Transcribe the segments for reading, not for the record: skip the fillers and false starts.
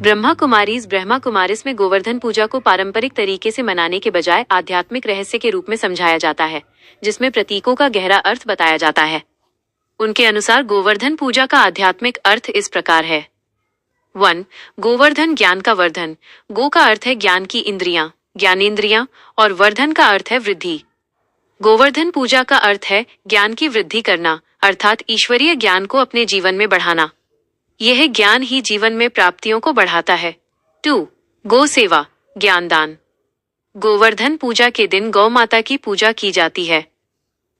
ब्रह्मा कुमारीज में गोवर्धन पूजा को पारंपरिक तरीके से मनाने के बजाय आध्यात्मिक रहस्य के रूप में समझाया जाता है, जिसमें प्रतीकों का गहरा अर्थ बताया जाता है। उनके अनुसार गोवर्धन पूजा का आध्यात्मिक अर्थ इस प्रकार है। 1. गोवर्धन ज्ञान का वर्धन। गो का अर्थ है ज्ञान की इंद्रियां, ज्ञानेंद्रियां, और वर्धन का अर्थ है वृद्धि। गोवर्धन पूजा का अर्थ है ज्ञान की वृद्धि करना, अर्थात ईश्वरीय ज्ञान को अपने जीवन में बढ़ाना। यह ज्ञान ही जीवन में प्राप्तियों को बढ़ाता है। 2. गो सेवा, ज्ञानदान। गोवर्धन पूजा के दिन गौ माता की पूजा की जाती है।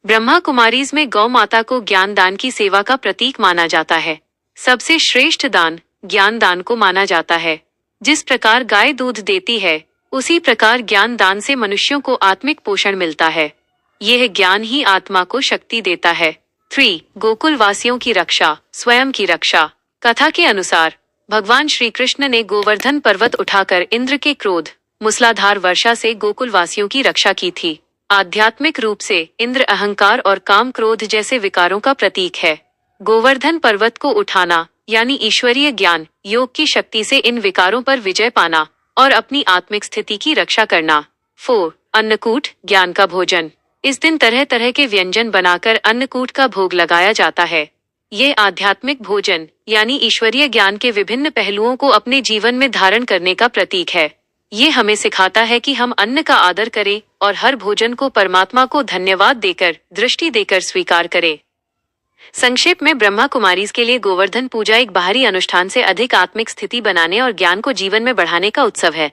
ब्रह्मा कुमारीज में गौ माता को ज्ञान दान की सेवा का प्रतीक माना जाता है। सबसे श्रेष्ठ दान ज्ञान दान को माना जाता है। जिस प्रकार गाय दूध देती है, उसी प्रकार ज्ञान दान से मनुष्यों को आत्मिक पोषण मिलता है। यह ज्ञान ही आत्मा को शक्ति देता है। 3. गोकुल वासियों की रक्षा, स्वयं की रक्षा। कथा के अनुसार भगवान श्री कृष्ण ने गोवर्धन पर्वत उठाकर इंद्र के क्रोध, मूसलाधार वर्षा से गोकुल वासियों की रक्षा की थी। आध्यात्मिक रूप से इंद्र अहंकार और काम क्रोध जैसे विकारों का प्रतीक है। गोवर्धन पर्वत को उठाना यानी ईश्वरीय ज्ञान योग की शक्ति से इन विकारों पर विजय पाना और अपनी आत्मिक स्थिति की रक्षा करना। 4. अन्नकूट, ज्ञान का भोजन। इस दिन तरह तरह के व्यंजन बनाकर अन्नकूट का भोग लगाया जाता है। ये आध्यात्मिक भोजन यानी ईश्वरीय ज्ञान के विभिन्न पहलुओं को अपने जीवन में धारण करने का प्रतीक है। ये हमें सिखाता है कि हम अन्न का आदर करें और हर भोजन को परमात्मा को धन्यवाद देकर, दृष्टि देकर स्वीकार करें। संक्षेप में ब्रह्मा कुमारीज के लिए गोवर्धन पूजा एक बाहरी अनुष्ठान से अधिक आत्मिक स्थिति बनाने और ज्ञान को जीवन में बढ़ाने का उत्सव है।